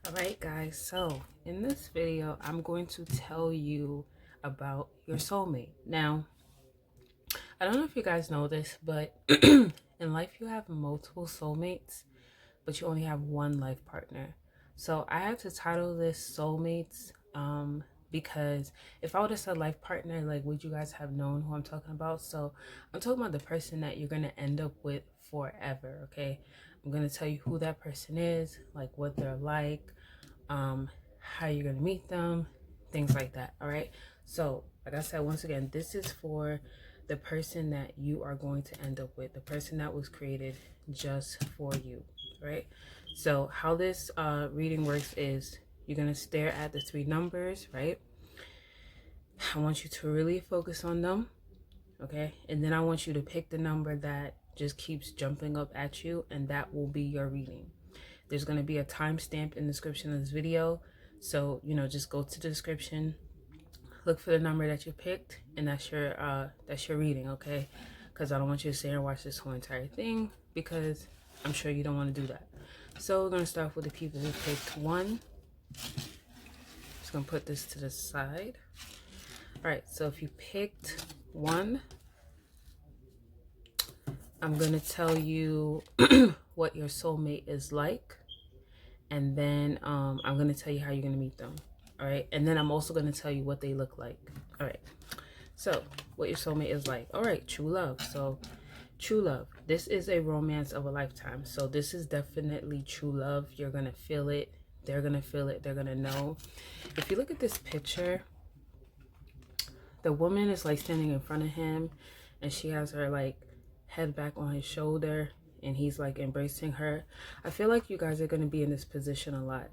Alright guys, so in this video I'm going to tell you about your soulmate. Now, I don't know if you guys know this, but in life you have multiple soulmates, but you only have one life partner. So I have to title this soulmates because if I would have said life partner, like, would you guys have known who I'm talking about? So I'm talking about the person that you're going to end up with forever, okay? I'm going to tell you who that person is, like what they're like, how you're gonna meet them, things like that. All right, so like I said, once again, this is for the person that you are going to end up with, the person that was created just for you. Right? So how this reading works is you're gonna stare at the three numbers, right? I want you to really focus on them, okay? And then I want you to pick the number that just keeps jumping up at you, and that will be your reading. There's going to be a timestamp in the description of this video. So, just go to the description, look for the number that you picked, and that's your reading, okay? Because I don't want you to sit here and watch this whole entire thing, because I'm sure you don't want to do that. So we're going to start with the people who picked 1. Just going to put this to the side. All right, so if you picked 1, I'm going to tell you what your soulmate is like. And then I'm going to tell you how you're going to meet them. All right. And then I'm also going to tell you what they look like. All right. So what your soulmate is like. All right. True love. So true love. This is a romance of a lifetime. So this is definitely true love. You're going to feel it. They're going to feel it. They're going to know. If you look at this picture, the woman is like standing in front of him and she has her like head back on his shoulder. And he's like embracing her. I feel like you guys are going to be in this position a lot.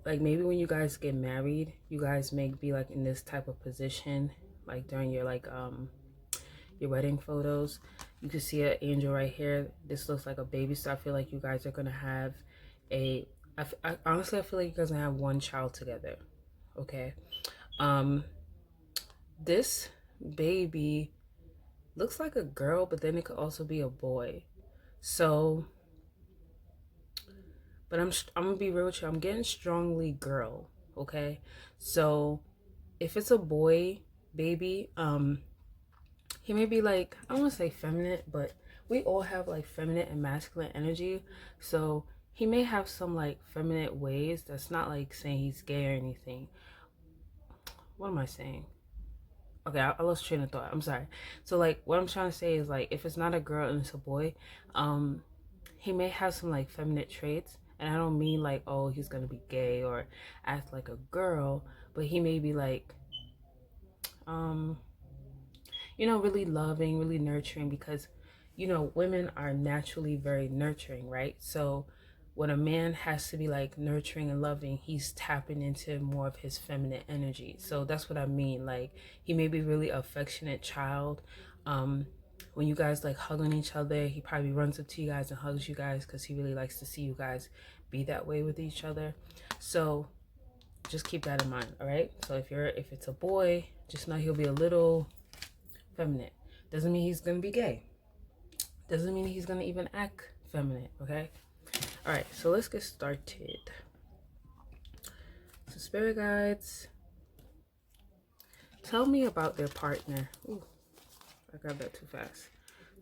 Like maybe when you guys get married, you guys may be like in this type of position, like during your your wedding photos. You can see an angel right here. This looks like a baby, so I feel like you guys are going to have honestly, I feel like you guys are going to have one child together. Okay. This baby looks like a girl, but then it could also be a boy. So, but I'm gonna be real with you. I'm getting strongly girl. Okay, so if it's a boy baby, he may be like, I don't want to say feminine, but we all have like feminine and masculine energy. So he may have some like feminine ways. That's not like saying he's gay or anything. What am I saying? Okay, I lost train of thought. I'm sorry. So like what I'm trying to say is like if it's not a girl and it's a boy, he may have some like feminine traits. And I don't mean like, oh, he's gonna be gay or act like a girl, but he may be like really loving, really nurturing, because women are naturally very nurturing, right? So when a man has to be like nurturing and loving, he's tapping into more of his feminine energy. So that's what I mean. Like he may be really affectionate child. When you guys like hugging each other, he probably runs up to you guys and hugs you guys because he really likes to see you guys be that way with each other. So just keep that in mind. All right, so if it's a boy, just know he'll be a little feminine. Doesn't mean he's gonna be gay. Doesn't mean he's gonna even act feminine. Okay. All right, so let's get started. So spirit guides, tell me about their partner. Ooh, I grabbed that too fast.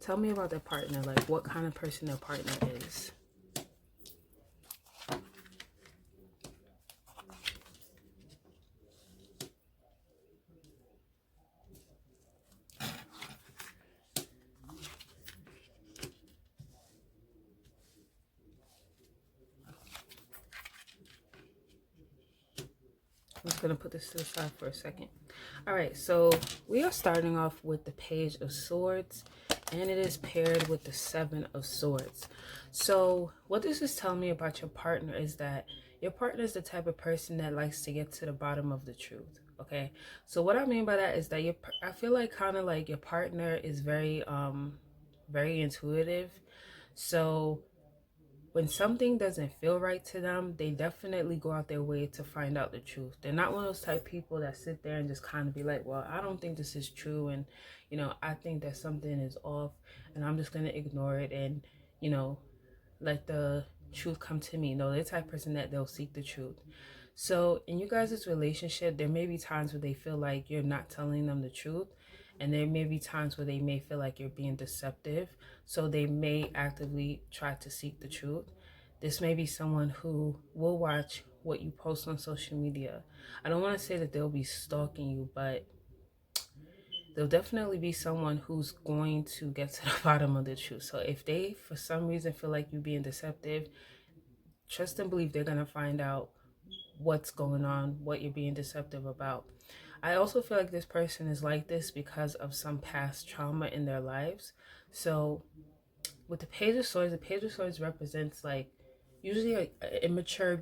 Tell me about their partner, like what kind of person their partner is. I'm just gonna put this to the side for a second. All right, so we are starting off with the Page of Swords, and it is paired with the Seven of Swords. So what this is telling me about your partner is that your partner is the type of person that likes to get to the bottom of the truth. Okay, so what I mean by that is that I feel like kind of like your partner is very very intuitive. So when something doesn't feel right to them, they definitely go out their way to find out the truth. They're not one of those type of people that sit there and just kind of be like, well, I don't think this is true, and I think that something is off, and I'm just gonna ignore it and let the truth come to me. No, they're the type of person that they'll seek the truth. So in you guys' relationship, there may be times where they feel like you're not telling them the truth. And there may be times where they may feel like you're being deceptive. So they may actively try to seek the truth. This may be someone who will watch what you post on social media. I don't want to say that they'll be stalking you, but there'll definitely be someone who's going to get to the bottom of the truth. So if they, for some reason, feel like you're being deceptive, trust and believe they're going to find out what's going on, what you're being deceptive about. I also feel like this person is like this because of some past trauma in their lives. So with the Page of Swords represents like usually a immature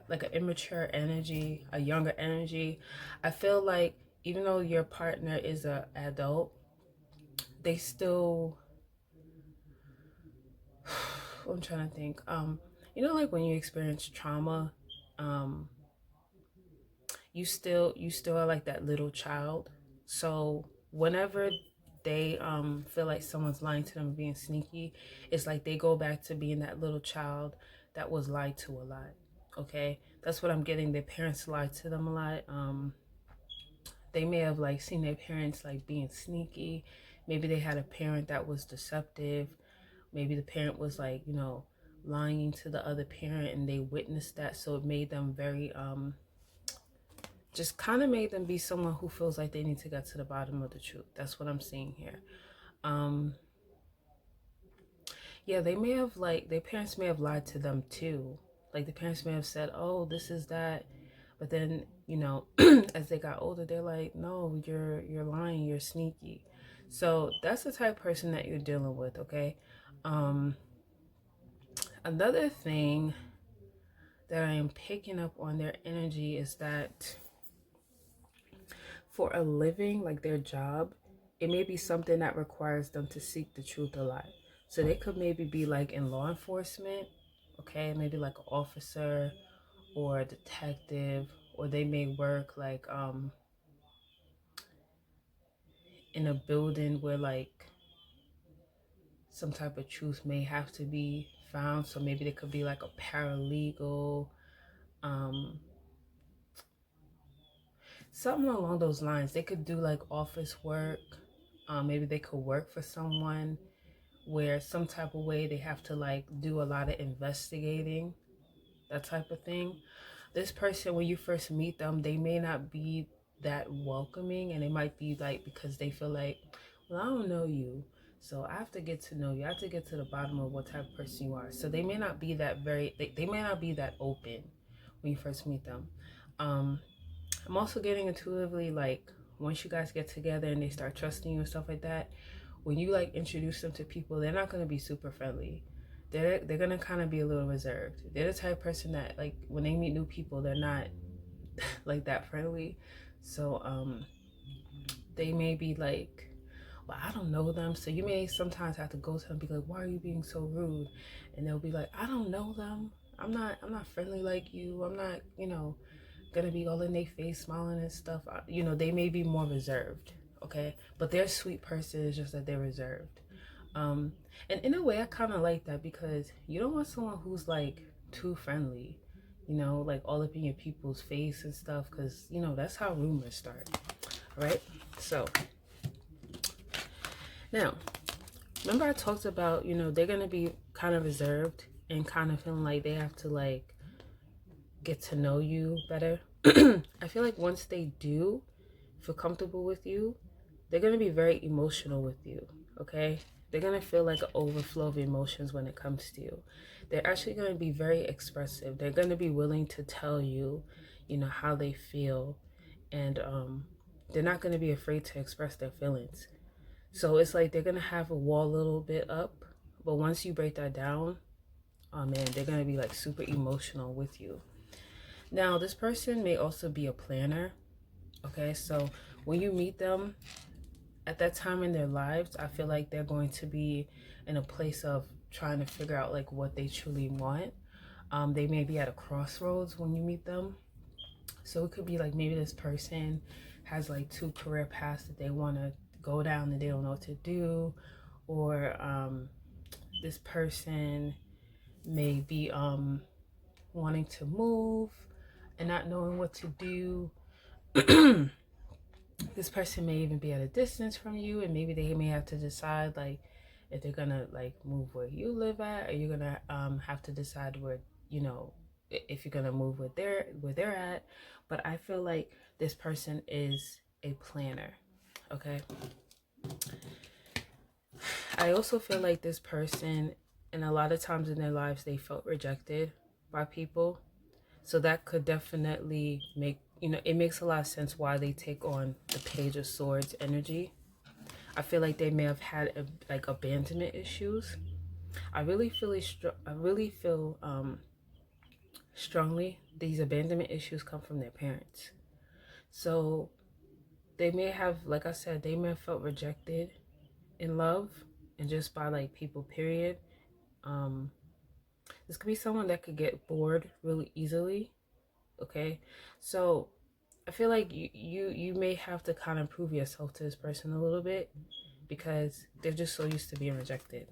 like an immature energy, a younger energy. I feel like even though your partner is an adult, they still I'm trying to think. Like when you experience trauma, um, you still are like that little child. So whenever they feel like someone's lying to them, being sneaky, it's like they go back to being that little child that was lied to a lot. Okay, that's what I'm getting. Their parents lied to them a lot. They may have like seen their parents like being sneaky. Maybe they had a parent that was deceptive. Maybe the parent was like, lying to the other parent and they witnessed that. So it made them very, just kind of made them be someone who feels like they need to get to the bottom of the truth. That's what I'm seeing here. Yeah, they may have like, their parents may have lied to them too. Like the parents may have said, oh, this is that. But then, as they got older, they're like, no, you're lying, you're sneaky. So that's the type of person that you're dealing with, okay? Another thing that I am picking up on their energy is that for a living, like their job, it may be something that requires them to seek the truth a lot. So they could maybe be like in law enforcement, okay, maybe like an officer or a detective, or they may work like in a building where like some type of truth may have to be found. So maybe they could be like a paralegal, something along those lines. They could do like office work. Maybe they could work for someone where some type of way they have to like do a lot of investigating, that type of thing. This person, when you first meet them, they may not be that welcoming, and it might be like because they feel like, well, I don't know you, so I have to get to know you. I have to get to the bottom of what type of person you are. So they may not be that they may not be that open when you first meet them. I'm also getting intuitively like once you guys get together and they start trusting you and stuff like that, when you like introduce them to people, they're not going to be super friendly. They're going to kind of be a little reserved. They're the type of person that like when they meet new people, they're not like that friendly. So they may be like, well, I don't know them. So you may sometimes have to go to them and be like, why are you being so rude? And they'll be like, I don't know them. I'm not friendly like you. I'm not, gonna be all in their face smiling and stuff. They may be more reserved, okay, but they're a sweet person. It's just that they're reserved. And in a way I kind of like that, because you don't want someone who's like too friendly, like all up in your people's face and stuff, because that's how rumors start, right? So now, remember I talked about, they're gonna be kind of reserved and kind of feeling like they have to like get to know you better. I feel like once they do feel comfortable with you, they're going to be very emotional with you, okay? They're going to feel like an overflow of emotions when it comes to you. They're actually going to be very expressive. They're going to be willing to tell you, how they feel. And they're not going to be afraid to express their feelings. So it's like they're going to have a wall a little bit up. But once you break that down, oh man, they're going to be like super emotional with you. Now, this person may also be a planner, okay? So when you meet them at that time in their lives, I feel like they're going to be in a place of trying to figure out like what they truly want. They may be at a crossroads when you meet them. So it could be like maybe this person has like two career paths that they want to go down and they don't know what to do. Or this person may be wanting to move and not knowing what to do. This person may even be at a distance from you, and maybe they may have to decide like if they're gonna like move where you live at, or you're gonna have to decide where, you know, if you're gonna move where they're at. But I feel like this person is a planner. Okay. I also feel like this person, and a lot of times in their lives, they felt rejected by people. So that could definitely make, you know, it makes a lot of sense why they take on the Page of Swords energy. I feel like they may have had like abandonment issues. I really feel strongly these abandonment issues come from their parents. So they may have, like I said, they may have felt rejected in love and just by like people, period. This could be someone that could get bored really easily. Okay, so I feel like you may have to kind of prove yourself to this person a little bit because they're just so used to being rejected.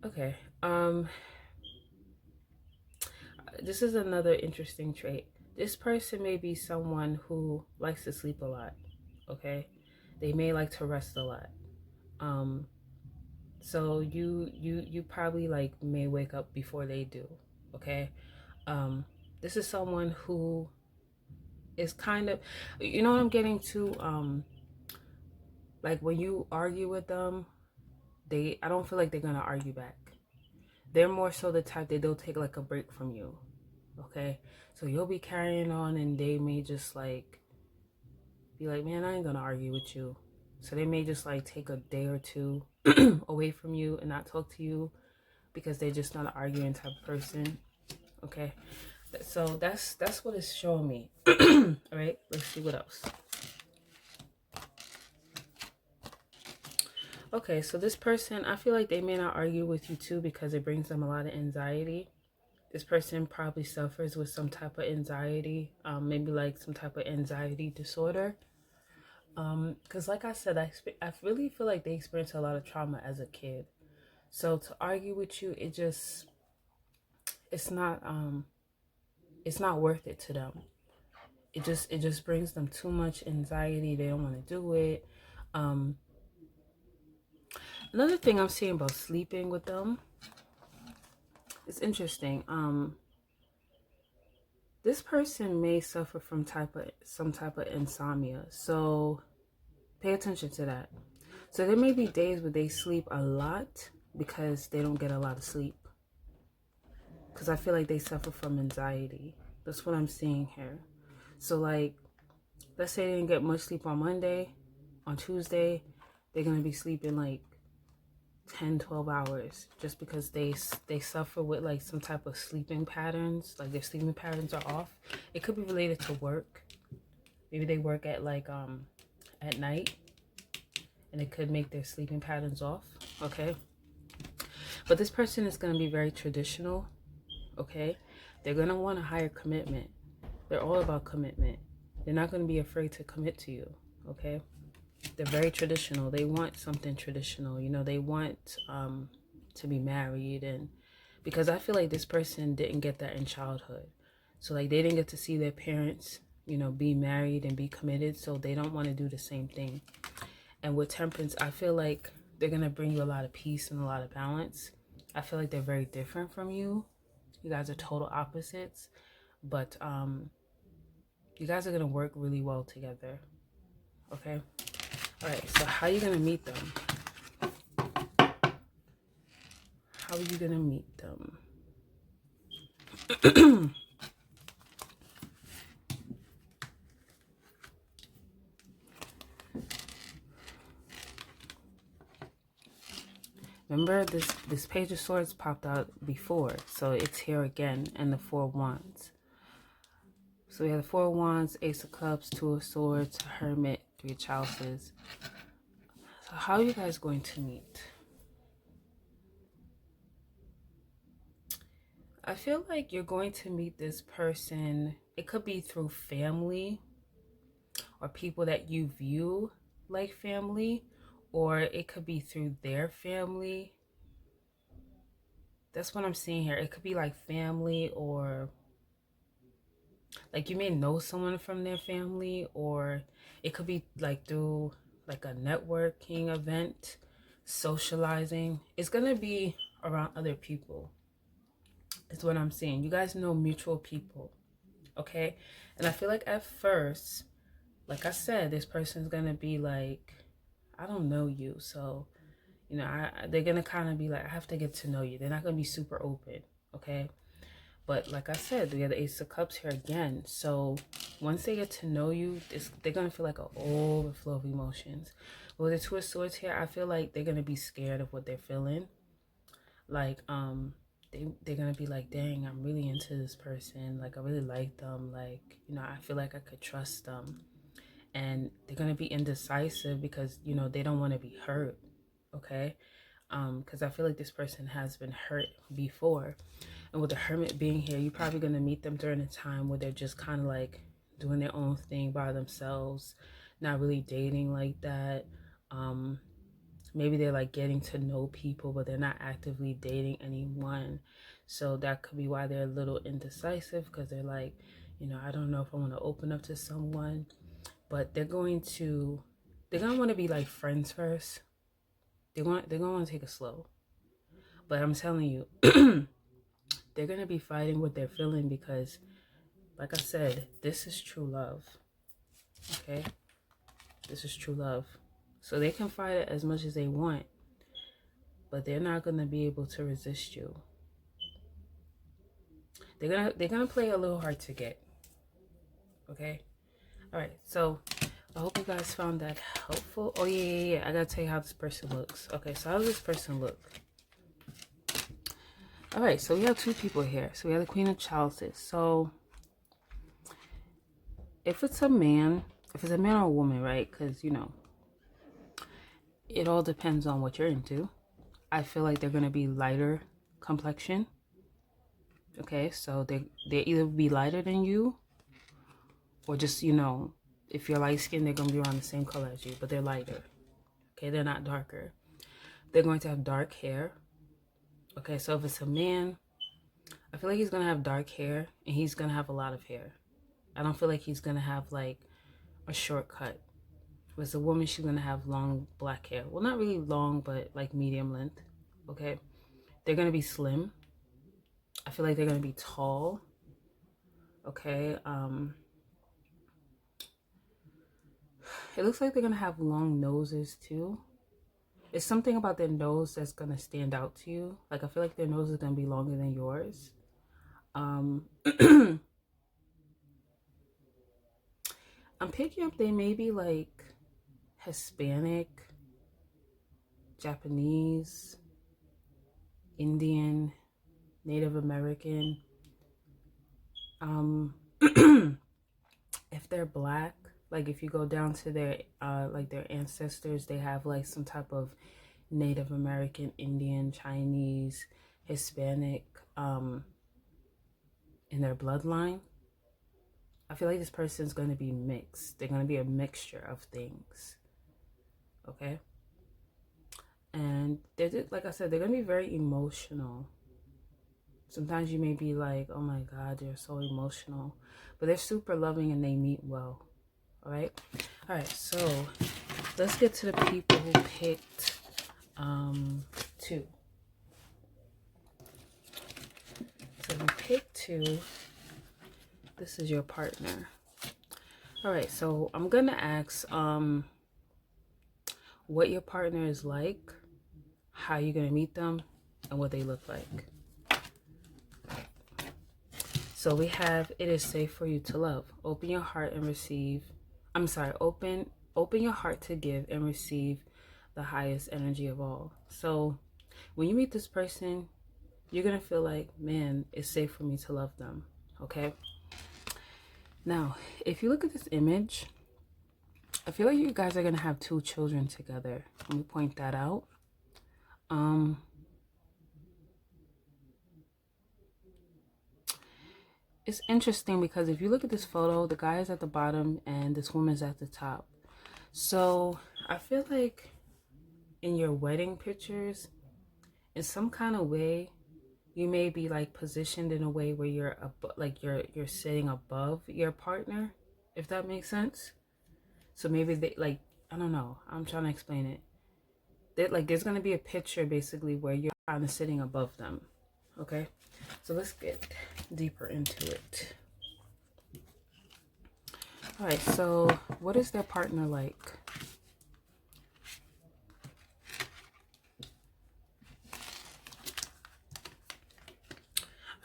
Okay. This is another interesting trait. This person may be someone who likes to sleep a lot. Okay, they may like to rest a lot. So you probably like may wake up before they do. Okay. This is someone who is kind of, you know what I'm getting to. Like when you argue with them, I don't feel like they're gonna argue back. They're more so the type that they'll take like a break from you. Okay, so you'll be carrying on and they may just like be like, man, I ain't gonna argue with you. So they may just like take a day or two away from you and not talk to you because they're just not an arguing type of person. Okay, so that's what it's showing me. All right, let's see what else. Okay, so this person, I feel like they may not argue with you too because it brings them a lot of anxiety. This person probably suffers with some type of anxiety, maybe like some type of anxiety disorder. Because like I said, I really feel like they experienced a lot of trauma as a kid. So to argue with you, it's not worth it to them. It just brings them too much anxiety. They don't want to do it. Another thing I'm seeing about sleeping with them, it's interesting. This person may suffer from some type of insomnia. So pay attention to that. So there may be days where they sleep a lot because they don't get a lot of sleep. Because I feel like they suffer from anxiety. That's what I'm seeing here. So like, let's say they didn't get much sleep on Monday. On Tuesday, they're going to be sleeping like 10-12 hours just because they suffer with like some type of sleeping patterns, like their sleeping patterns are off. It could be related to work. Maybe they work at like at night and it could make their sleeping patterns off. Okay, but this person is going to be very traditional. Okay, they're going to want a higher commitment. They're all about commitment. They're not going to be afraid to commit to you. Okay, they're very traditional. They want something traditional. You know, they want to be married, and because I feel like this person didn't get that in childhood. So like they didn't get to see their parents, you know, be married and be committed, so they don't want to do the same thing. And with Temperance, I feel like they're going to bring you a lot of peace and a lot of balance. I feel like they're very different from you. You guys are total opposites, but you guys are going to work really well together. Okay? All right, so how are you going to meet them? How are you going to meet them? Remember, this Page of Swords popped out before, so it's here again, and the Four of Wands. So we have the Four of Wands, Ace of Cups, Two of Swords, Hermit, Three of Chalices. So how are you guys going to meet? I feel like you're going to meet this person. It could be through family or people that you view like family, or it could be through their family. That's what I'm seeing here. It could be like family, or like you may know someone from their family, or it could be like through like a networking event, socializing. It's gonna be around other people. Is what I'm seeing. You guys know mutual people, okay? And I feel like at first, like I said, this person's gonna be like, I don't know you, so you know, they're gonna kind of be like, I have to get to know you. They're not gonna be super open, okay? But like I said, we have the Ace of Cups here again. So once they get to know you, they're gonna feel like an overflow of emotions. With the Two of Swords here, I feel like they're gonna be scared of what they're feeling. Like they're gonna be like, dang, I'm really into this person. Like I really like them. Like, you know, I feel like I could trust them. And they're gonna be indecisive because, you know, they don't want to be hurt. Okay. Because I feel like this person has been hurt before. And with the Hermit being here, you're probably going to meet them during a time where they're just kind of like doing their own thing by themselves, not really dating like that. Maybe they're like getting to know people, but they're not actively dating anyone. So that could be why they're a little indecisive, because they're like, you know, I don't know if I want to open up to someone. But they're going to want to be like friends first. They're going to want to take it slow. But I'm telling you, they're going to be fighting what they're feeling because, like I said, this is true love. Okay? This is true love. So they can fight it as much as they want, but they're not going to be able to resist you. They're gonna play a little hard to get. Okay? All right. So I hope you guys found that helpful. Oh yeah. I gotta tell you how this person looks. Okay, so how does this person look? All right, so we have two people here. So we have the Queen of Chalices. So if it's a man or a woman, right? Because, you know, it all depends on what you're into. I feel like they're going to be lighter complexion. Okay, so they either be lighter than you, or just, you know, if you're light skinned, they're going to be around the same color as you, but they're lighter. Okay, they're not darker. They're going to have dark hair. Okay, so if it's a man, I feel like he's going to have dark hair, and he's going to have a lot of hair. I don't feel like he's going to have like a shortcut. If it's a woman, she's going to have long black hair. Well, not really long, but like medium length. Okay, they're going to be slim. I feel like they're going to be tall. Okay, it looks like they're going to have long noses too. It's something about their nose that's going to stand out to you. Like, I feel like their nose is going to be longer than yours. I'm picking up they may be like Hispanic, Japanese, Indian, Native American. If they're black, like if you go down to their like their ancestors, they have like some type of Native American, Indian, Chinese, Hispanic in their bloodline. I feel like this person's going to be mixed. They're going to be a mixture of things. Okay? And they're just, like I said, they're going to be very emotional. Sometimes you may be like, oh my God, they're so emotional. But they're super loving and they meet well. All right? All right, so let's get to the people who picked 2. So you pick 2. This is your partner. All right, so I'm going to ask what your partner is like, how you're going to meet them, and what they look like. So we have, it is safe for you to love. Open your heart and receive. Open your heart to give and receive the highest energy of all. So when you meet this person, you're going to feel like, man, it's safe for me to love them. Okay? Now, if you look at this image, I feel like you guys are going to have 2 children together. Let me point that out. It's interesting because if you look at this photo, the guy is at the bottom and this woman's at the top. So I feel like in your wedding pictures, in some kind of way, you may be like positioned in a way where you're like you're sitting above your partner, if that makes sense. So maybe they like, I don't know, I'm trying to explain it. Like there's gonna be a picture basically where you're kind of sitting above them. Okay, so let's get deeper into it. All right, so what is their partner like?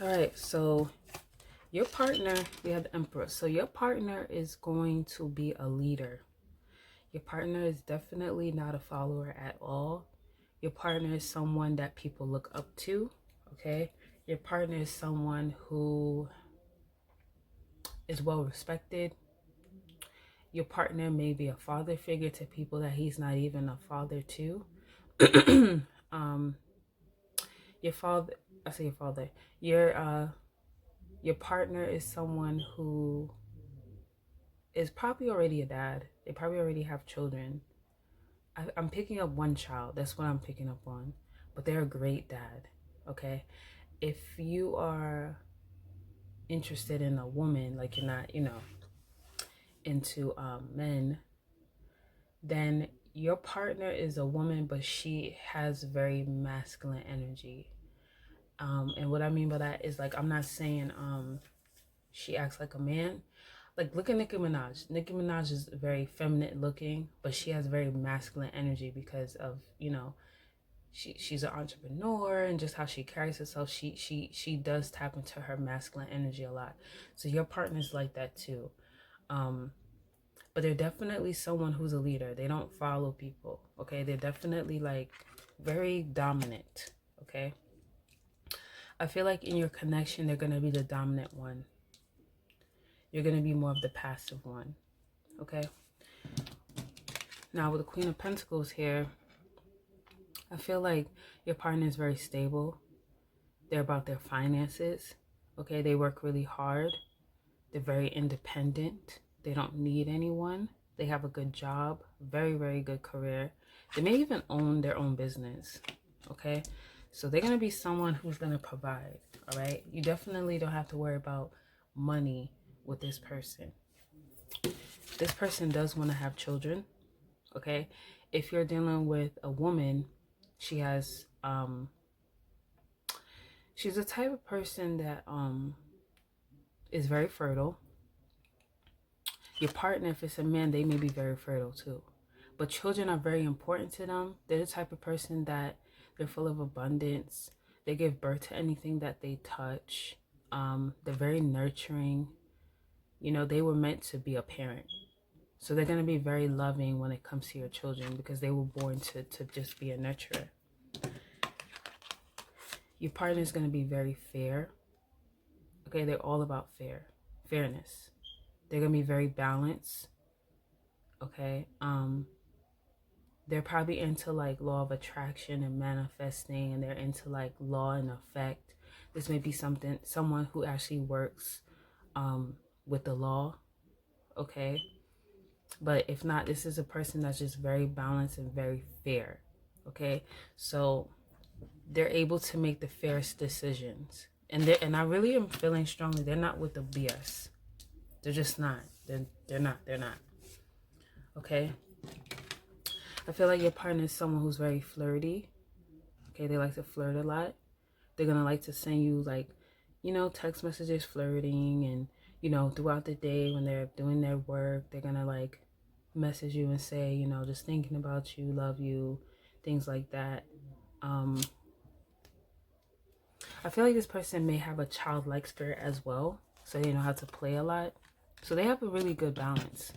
All right, so your partner, we have the Empress. So your partner is going to be a leader. Your partner is definitely not a follower at all. Your partner is someone that people look up to, okay? Your partner is someone who is well respected. Your partner may be a father figure to people that he's not even a father to. um, your father, I say your father, your partner is someone who is probably already a dad. They probably already have children. I'm picking up one child. That's what I'm picking up on. But they're a great dad, okay? If you are interested in a woman, like you're not, into men, then your partner is a woman, but she has very masculine energy. And what I mean by that is, like, I'm not saying she acts like a man. Like, look at Nicki Minaj. Nicki Minaj is very feminine looking, but she has very masculine energy because of, she's an entrepreneur, and just how she carries herself. She does tap into her masculine energy a lot. So your partner's like that too. But they're definitely someone who's a leader. They don't follow people, okay? They're definitely like very dominant, okay? I feel like in your connection, they're going to be the dominant one. You're going to be more of the passive one, okay? Now with the Queen of Pentacles here, I feel like your partner is very stable. They're about their finances, okay? They work really hard. They're very independent. They don't need anyone. They have a good job, very, very good career. They may even own their own business, okay? So they're going to be someone who's going to provide, all right? You definitely don't have to worry about money with this person. This person does want to have children, okay? If you're dealing with a woman, she has, she's the type of person that is very fertile. Your partner, if it's a man, they may be very fertile too. But children are very important to them. They're the type of person that they're full of abundance. They give birth to anything that they touch. They're very nurturing. They were meant to be a parent. So they're going to be very loving when it comes to your children because they were born to just be a nurturer. Your partner is going to be very fair. Okay, they're all about fairness. They're going to be very balanced. Okay, they're probably into like law of attraction and manifesting, and they're into like law and effect. This may be someone who actually works with the law, okay? But if not, this is a person that's just very balanced and very fair, okay? So they're able to make the fairest decisions. And I really am feeling strongly they're not with the BS. They're just not. They're not. Okay? I feel like your partner is someone who's very flirty. Okay, they like to flirt a lot. They're gonna like to send you like, text messages flirting, and throughout the day when they're doing their work, they're gonna like message you and say, just thinking about you, love you, things like that. I feel like this person may have a childlike spirit as well, so they know how to play a lot. So they have a really good balance.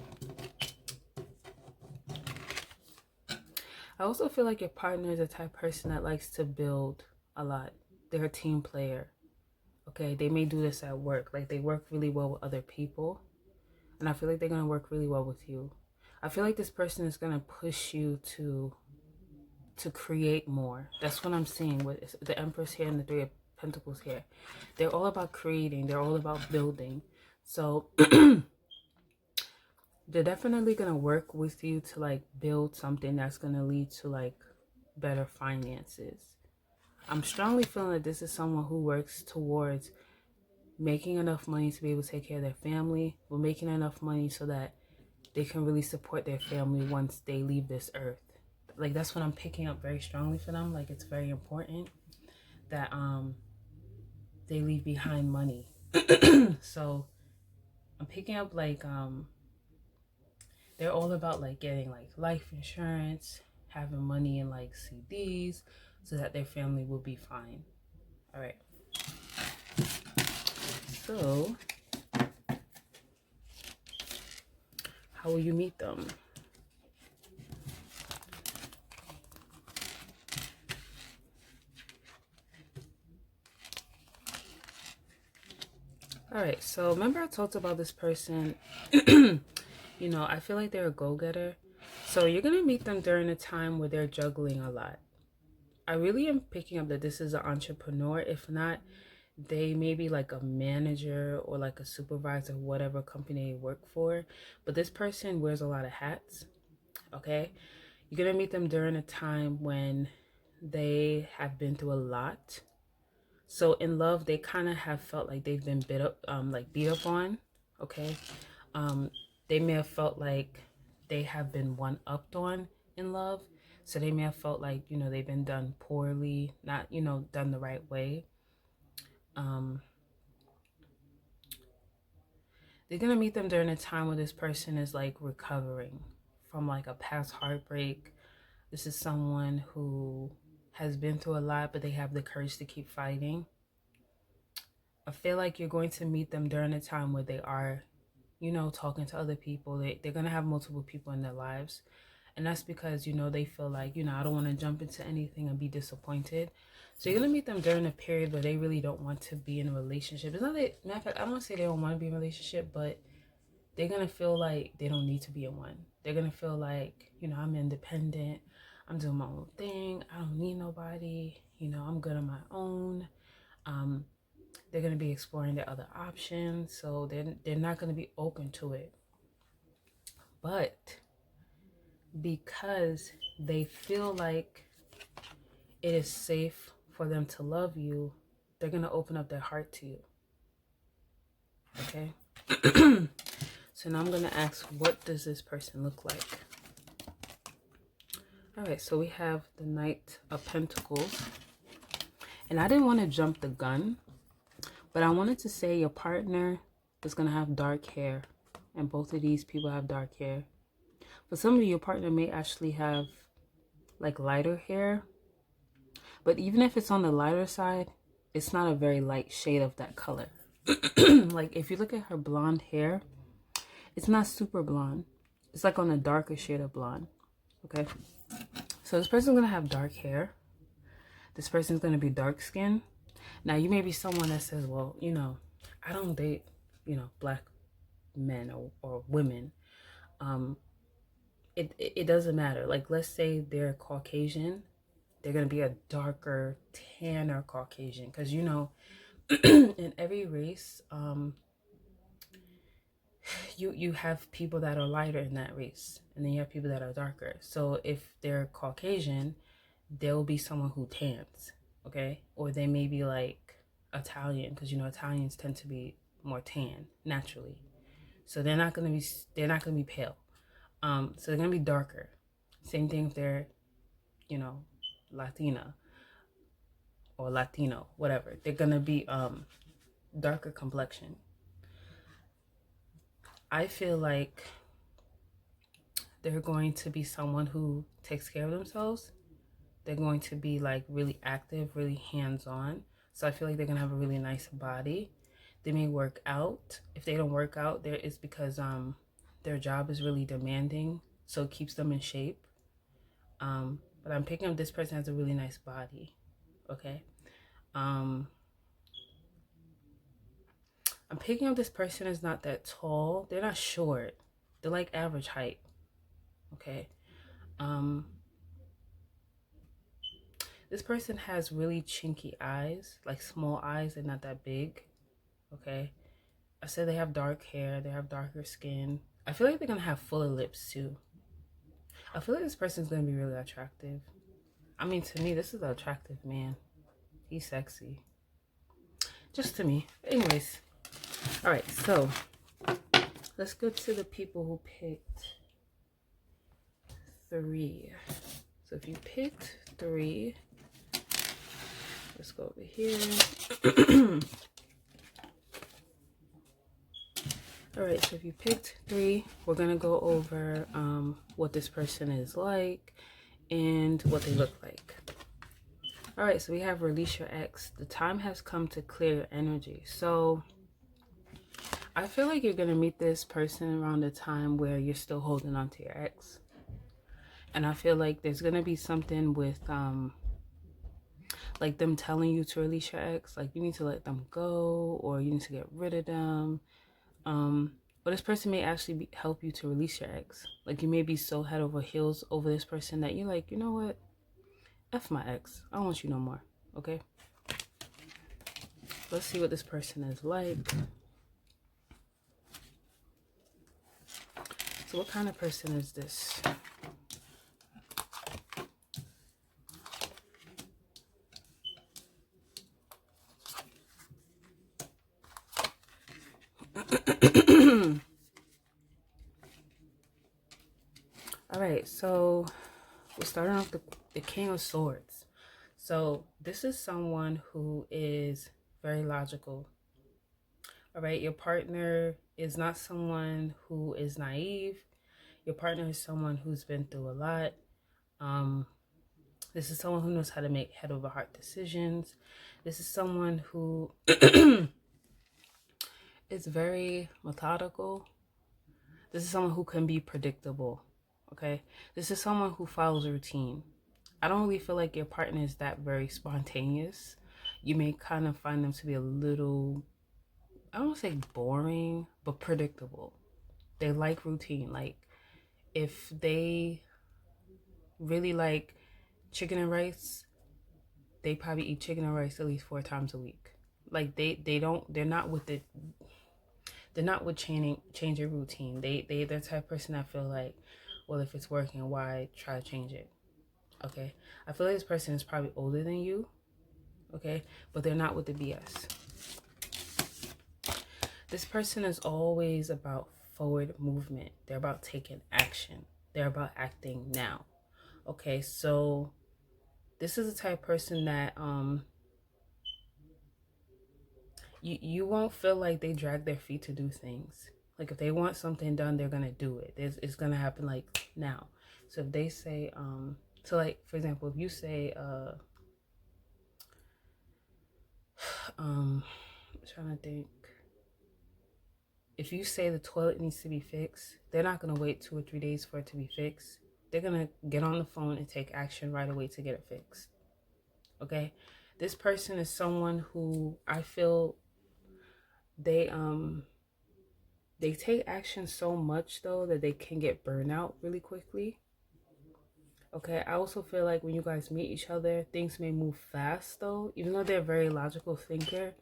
I also feel like your partner is a type of person that likes to build a lot. They're a team player. Okay, they may do this at work. Like they work really well with other people. And I feel like they're going to work really well with you. I feel like this person is going to push you to create more. That's what I'm seeing with the Empress here and the Three of Pentacles here. They're all about creating. They're all about building. So they're definitely going to work with you to like build something that's going to lead to like better finances. I'm strongly feeling that this is someone who works towards making enough money to be able to take care of their family, but making enough money so that they can really support their family once they leave this earth. Like, that's what I'm picking up very strongly for them. Like, it's very important that they leave behind money. So I'm picking up like they're all about like getting like life insurance, having money in like CDs so that their family will be fine. All right. So how will you meet them? All right. So remember I talked about this person. You know, I feel like they're a go-getter. So you're going to meet them during a time where they're juggling a lot. I really am picking up that this is an entrepreneur. If not, they may be like a manager or like a supervisor, whatever company they work for. But this person wears a lot of hats, okay? You're going to meet them during a time when they have been through a lot. So in love, they kind of have felt like they've been beat up on, okay? They may have felt like they have been one-upped on in love. So they may have felt like, you know, they've been done poorly, not, you know, done the right way. They're going to meet them during a time where this person is like recovering from like a past heartbreak. This is someone who has been through a lot, but they have the courage to keep fighting. I feel like you're going to meet them during a time where they are, you know, talking to other people. They're going to have multiple people in their lives. And that's because, you know, they feel like, you know, I don't want to jump into anything and be disappointed. So you're going to meet them during a period where they really don't want to be in a relationship. It's not that, matter of fact, I don't want to say they don't want to be in a relationship, but they're going to feel like they don't need to be in one. They're going to feel like, you know, I'm independent. I'm doing my own thing. I don't need nobody. You know, I'm good on my own. They're going to be exploring their other options. So they're not going to be open to it. But because they feel like it is safe for them to love you, they're going to open up their heart to you. Okay? So now I'm going to ask, what does this person look like? All right, so we have the Knight of Pentacles. And I didn't want to jump the gun, but I wanted to say your partner is going to have dark hair. And both of these people have dark hair. For some of you, your partner may actually have like lighter hair. But even if it's on the lighter side, it's not a very light shade of that color. Like if you look at her blonde hair, it's not super blonde. It's like on a darker shade of blonde. Okay. So this person's going to have dark hair. This person's going to be dark skinned. Now you may be someone that says, well, you know, I don't date, you know, black men or women. It doesn't matter. Like, let's say they're Caucasian. They're going to be a darker, tanner Caucasian. Because, you know, in every race, you have people that are lighter in that race. And then you have people that are darker. So if they're Caucasian, there will be someone who tans. Okay? Or they may be like Italian. Because, you know, Italians tend to be more tan naturally. So they're not going to be pale. So they're going to be darker. Same thing if they're, you know, Latina or Latino, whatever. They're going to be darker complexion. I feel like they're going to be someone who takes care of themselves. They're going to be like really active, really hands-on. So I feel like they're going to have a really nice body. They may work out. If they don't work out, there is because their job is really demanding, so it keeps them in shape. But I'm picking up this person has a really nice body. Okay. I'm picking up this person is not that tall. They're not short. They're like average height. Okay. This person has really chinky eyes, like small eyes. They're not that big. Okay. I said they have dark hair. They have darker skin. I feel like they're going to have fuller lips too. I feel like this person's going to be really attractive. I mean, to me, this is an attractive man. He's sexy. Just to me. Anyways. All right, so let's go to the people who picked 3. So if you picked 3, let's go over here. All right, so if you picked 3, we're gonna go over what this person is like and what they look like. All right, so we have release your ex. The time has come to clear your energy. So I feel like you're gonna meet this person around the time where you're still holding on to your ex. And I feel like there's gonna be something with like them telling you to release your ex, like you need to let them go or you need to get rid of them. But this person may actually help you to release your ex. Like you may be so head over heels over this person that you're like, you know what? F my ex. I don't want you no more. Okay? Let's see what this person is like. So what kind of person is this? All right, so we're starting off the King of Swords. So this is someone who is very logical. All right, your partner is not someone who is naive. Your partner is someone who's been through a lot. This is someone who knows how to make head over heart decisions. This is someone who is very methodical. This is someone who can be predictable. Okay, this is someone who follows a routine. I don't really feel like your partner is that very spontaneous. You may kind of find them to be a little, I don't want to say boring, but predictable. They like routine. Like if they really like chicken and rice, they probably eat chicken and rice at least 4 times a week. Like they're not with changing routine. They're the type of person that feel like, well, if it's working, why try to change it? Okay, I feel like this person is probably older than you. Okay, but they're not with the BS. This person is always about forward movement. They're about taking action. They're about acting now. Okay, so this is the type of person that you won't feel like they drag their feet to do things. Like if they want something done, they're gonna do it. It's gonna happen like now. So if they say so like for example, if you say I'm trying to think. If you say the toilet needs to be fixed, they're not going to wait 2 or 3 days for it to be fixed. They're going to get on the phone and take action right away to get it fixed. Okay? This person is someone who I feel they take action so much though that they can get burnout really quickly. Okay, I also feel like when you guys meet each other, things may move fast though, even though they're a very logical thinker.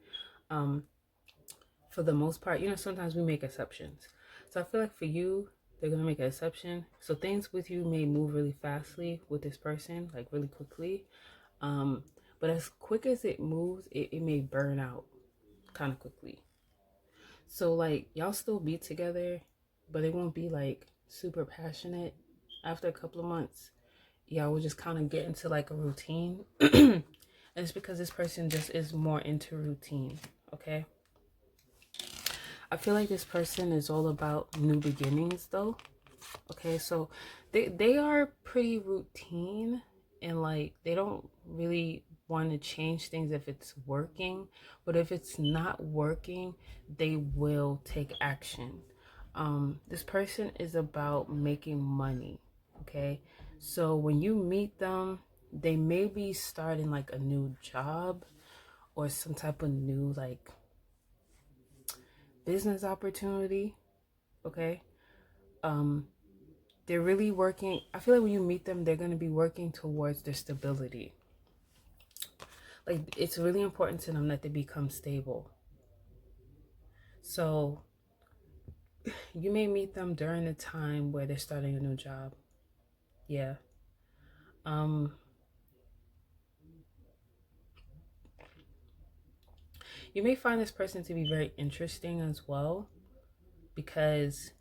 For the most part, sometimes we make exceptions. So I feel like for you, they're going to make an exception. So things with you may move really fastly with this person, like really quickly. But as quick as it moves, it may burn out kind of quickly. So like y'all still be together, but it won't be like super passionate. After a couple of months, y'all will just kind of get into like a routine. And it's because this person just is more into routine. Okay. I feel like this person is all about new beginnings though. Okay, so they are pretty routine and like they don't really want to change things if it's working, but if it's not working, they will take action. This person is about making money. Okay, so when you meet them, they may be starting like a new job or some type of new like business opportunity. Okay, they're really working. I feel like when you meet them, they're going to be working towards their stability. Like it's really important to them that they become stable. So you may meet them during the time where they're starting a new job. Yeah. You may find this person to be very interesting as well, because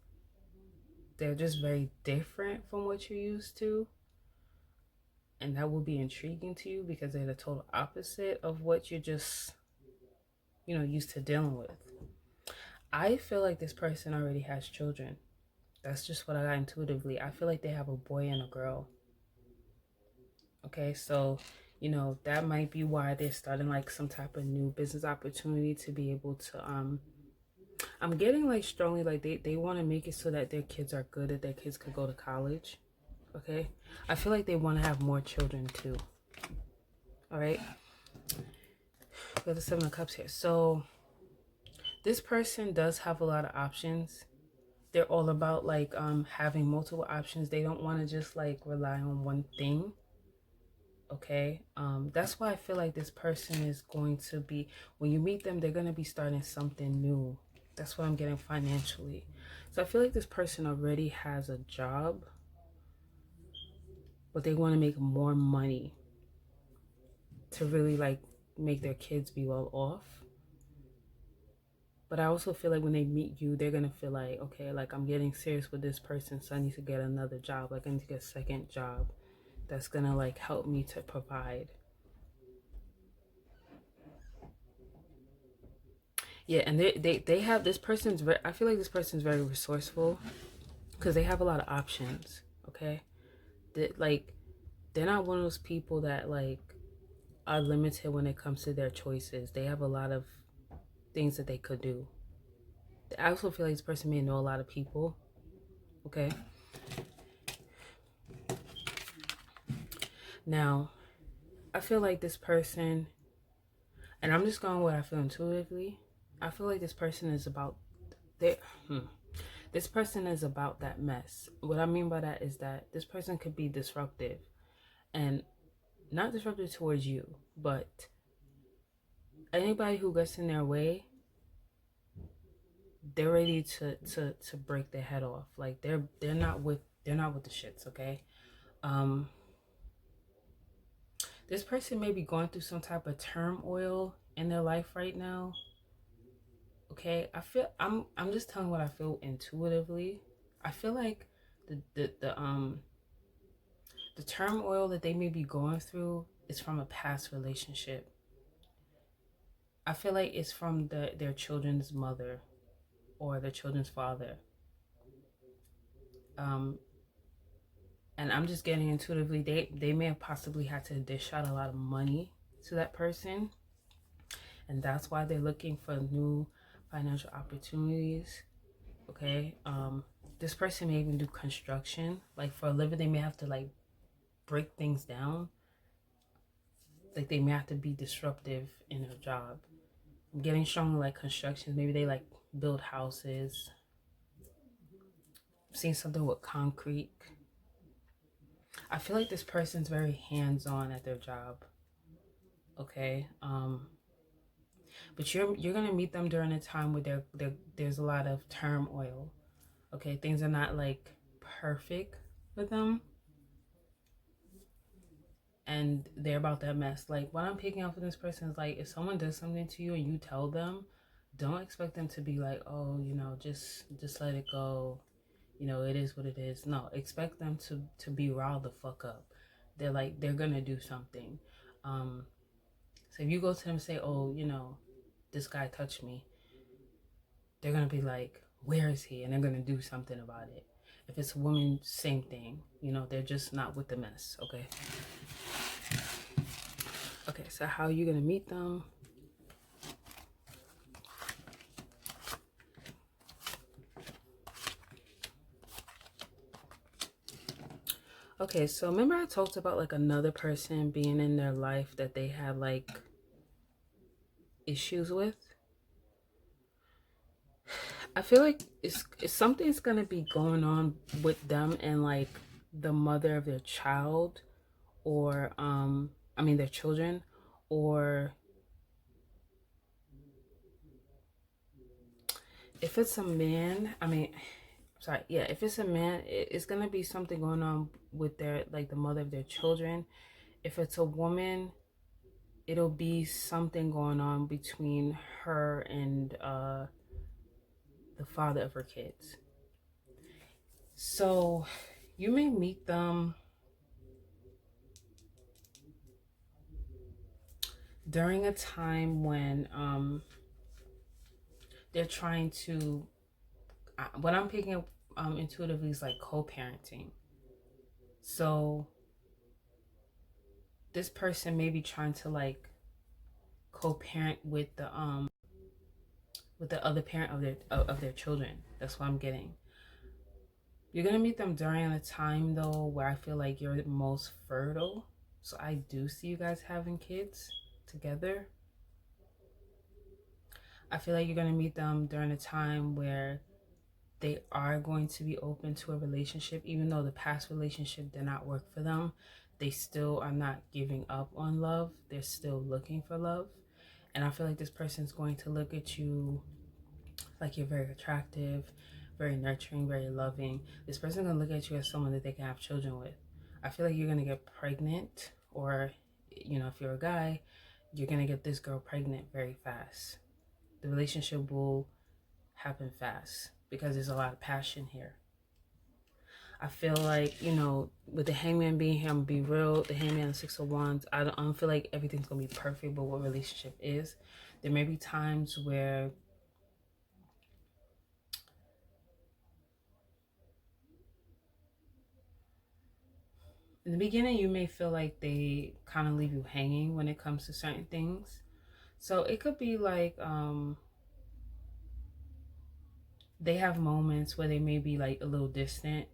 they're just very different from what you're used to. And that will be intriguing to you because they're the total opposite of what you're just, used to dealing with. I feel like this person already has children. That's just what I got intuitively. I feel like they have a boy and a girl. Okay, so, that might be why they're starting like some type of new business opportunity to be able to, I'm getting like strongly like they want to make it so that their kids are good, that their kids could go to college. Okay, I feel like they want to have more children too. All right, we have the Seven of Cups here. So this person does have a lot of options. They're all about like having multiple options. They don't want to just like rely on one thing. Okay, that's why I feel like this person is going to be, when you meet them, they're going to be starting something new. That's what I'm getting financially. So I feel like this person already has a job, but they want to make more money to really like make their kids be well off. But I also feel like when they meet you, they're going to feel like, okay, like I'm getting serious with this person, so I need to get another job. Like I need to get a second job that's going to like help me to provide. Yeah, and they have, this person's very, I feel like this person's very resourceful because they have a lot of options. Okay, they're not one of those people that like are limited when it comes to their choices. They have a lot of things that they could do. I also feel like this person may know a lot of people. Okay, now I feel like this person, and I'm just going with what I feel intuitively. I feel like this person is about they. This person is about that mess. What I mean by that is that this person could be disruptive, and not disruptive towards you, but anybody who gets in their way, they're ready to break their head off. Like they're not with the shits. Okay, um, this person may be going through some type of turmoil in their life right now. Okay, I'm just telling what I feel intuitively. I feel like the turmoil that they may be going through is from a past relationship. I feel like it's from their children's mother or their children's father. And I'm just getting intuitively, they may have possibly had to dish out a lot of money to that person, and that's why they're looking for new financial opportunities. Okay, this person may even do construction, like for a living. They may have to like break things down, like they may have to be disruptive in their job. I'm getting strong like construction. Maybe they like build houses. I'm seeing something with concrete. I feel like this person's very hands-on at their job. Okay, but you're gonna meet them during a time where there's a lot of turmoil. Okay, things are not like perfect with them, and they're about that mess. Like what I'm picking up from this person is like, if someone does something to you and you tell them, don't expect them to be like, oh, just let it go. It is what it is. No, expect them to be riled the fuck up. They're gonna do something. So if you go to them and say, oh, this guy touched me, they're gonna be like, where is he? And they're gonna do something about it. If it's a woman, same thing. They're just not with the mess. Okay. Okay, so how are you gonna meet them? Okay, so remember I talked about like another person being in their life that they have like issues with? I feel like it's something's gonna be going on with them and like the mother of their child, or their children, or if it's a man, if it's a man, it's gonna be something going on with their, like, the mother of their children. If it's a woman, it'll be something going on between her and the father of her kids. So you may meet them during a time when they're trying to, what I'm picking up intuitively is like co-parenting. So this person may be trying to like co-parent with the other parent of their children. That's what I'm getting. You're gonna meet them during a time though where I feel like you're most fertile. So I do see you guys having kids together. I feel like you're gonna meet them during a time where they are going to be open to a relationship, even though the past relationship did not work for them. They still are not giving up on love. They're still looking for love. And I feel like this person's going to look at you like you're very attractive, very nurturing, very loving. This person's gonna look at you as someone that they can have children with. I feel like you're gonna get pregnant, or if you're a guy, you're gonna get this girl pregnant very fast. The relationship will happen fast because there's a lot of passion here. I feel like, with the hangman being here, I'm gonna be real, the hangman and 6 of Wands, I don't feel like everything's gonna be perfect, but what relationship is. There may be times where in the beginning, you may feel like they kind of leave you hanging when it comes to certain things. So it could be like they have moments where they may be like a little distant,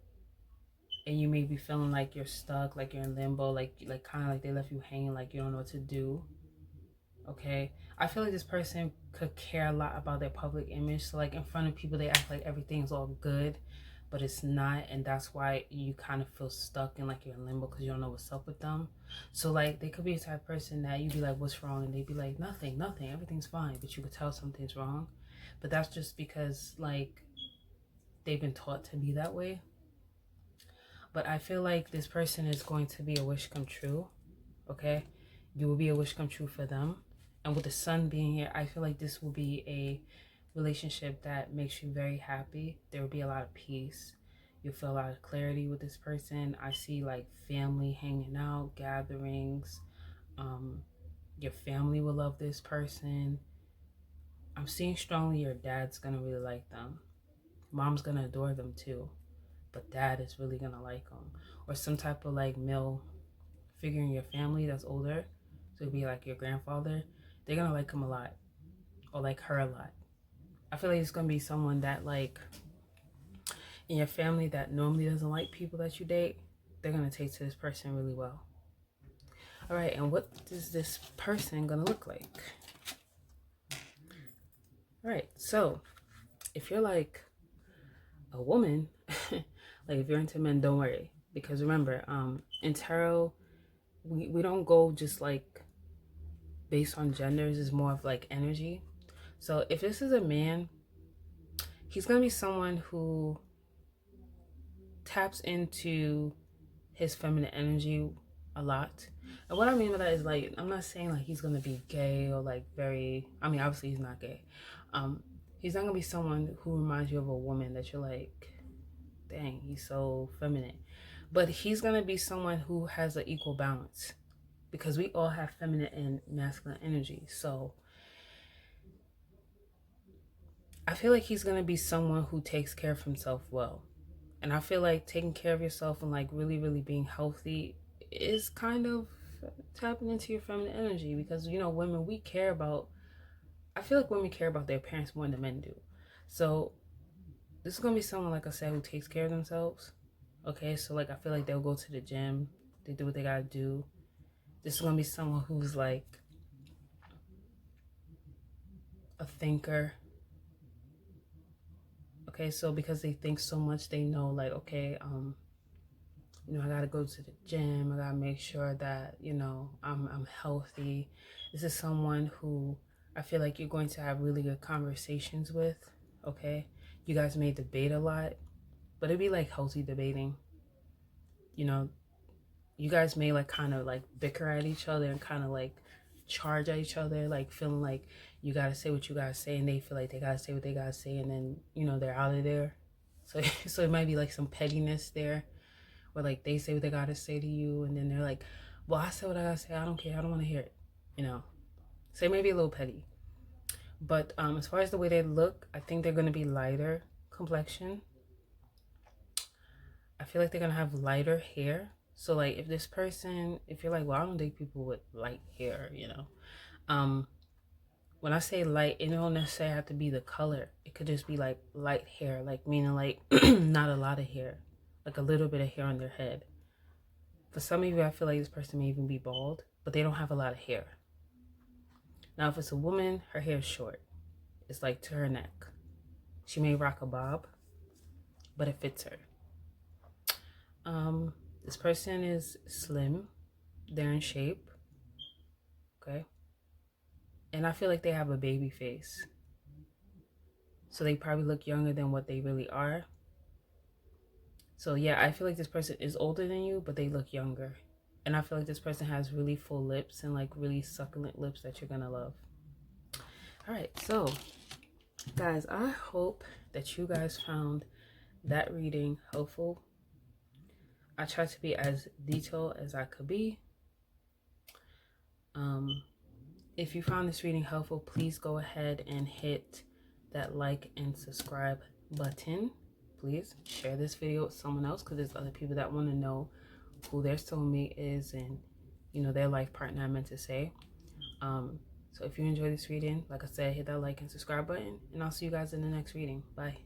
and you may be feeling like you're stuck, like you're in limbo, like kind of like they left you hanging, like you don't know what to do. Okay, I feel like this person could care a lot about their public image. So like in front of people, they act like everything's all good, but it's not, and that's why you kind of feel stuck and like you're in limbo because you don't know what's up with them. So like they could be a type of person that you'd be like, what's wrong? And they'd be like, nothing, everything's fine, but you could tell something's wrong. But that's just because like they've been taught to be that way. But I feel like this person is going to be a wish come true. Okay, you will be a wish come true for them. And with the sun being here, I feel like this will be a relationship that makes you very happy. There will be a lot of peace. You'll feel a lot of clarity with this person. I see like family hanging out, gatherings. Your family will love this person. I'm seeing strongly your dad's gonna really like them. Mom's gonna adore them too. But dad is really gonna like them. Or some type of like male figure in your family that's older. So it'd be like your grandfather. They're gonna like him a lot. Or like her a lot. I feel like it's gonna be someone that like in your family that normally doesn't like people that you date. They're gonna take to this person really well. All right, and what is this person gonna look like? All right, so if you're like a woman, like if you're into men, don't worry, because remember, in tarot, we don't go just like based on genders. It's more of like energy. So if this is a man, he's gonna be someone who taps into his feminine energy a lot. And what I mean by that is like, I'm not saying like he's gonna be gay or like very, I mean obviously he's not gay. He's not gonna be someone who reminds you of a woman that you're like, dang, he's so feminine. But he's gonna be someone who has an equal balance, because we all have feminine and masculine energy. So I feel like he's gonna be someone who takes care of himself well. And I feel like taking care of yourself and like really, really being healthy is kind of tapping into your feminine energy, because women, we care about, I feel like women care about their parents more than men do. So this is gonna be someone, like I said, who takes care of themselves. Okay, so like I feel like they'll go to the gym, they do what they gotta do. This is gonna be someone who's like a thinker. Okay, so because they think so much, they know like, okay, I gotta go to the gym, I gotta make sure that I'm healthy. This is someone who I feel like you're going to have really good conversations with. Okay, you guys may debate a lot, but it'd be like healthy debating. You guys may like kind of like bicker at each other and kind of like charge at each other, like feeling like you gotta say what you gotta say, and they feel like they gotta say what they gotta say, and then they're out of there. So so it might be like some pettiness there, where like they say what they gotta say to you, and then they're like, well, I said what I gotta say, I don't care, I don't want to hear it, so it may be a little petty. But as far as the way they look, I think they're gonna be lighter complexion. I feel like they're gonna have lighter hair. So like if you're like, well, I don't date people with light hair, when I say light, it don't necessarily have to be the color. It could just be like light hair, like meaning like not a lot of hair, like a little bit of hair on their head. For some of you, I feel like this person may even be bald, but they don't have a lot of hair. Now, if it's a woman, her hair is short. It's like to her neck. She may rock a bob, but it fits her. This person is slim. They're in shape. Okay. And I feel like they have a baby face. So they probably look younger than what they really are. So yeah, I feel like this person is older than you, but they look younger. And I feel like this person has really full lips and like really succulent lips that you're gonna love. All right, so guys, I hope that you guys found that reading helpful. I tried to be as detailed as I could be. If you found this reading helpful, please go ahead and hit that like and subscribe button. Please share this video with someone else, because there's other people that want to know who their soulmate is and their life partner, I meant to say. So if you enjoyed this reading, like I said, hit that like and subscribe button, and I'll see you guys in the next reading. Bye.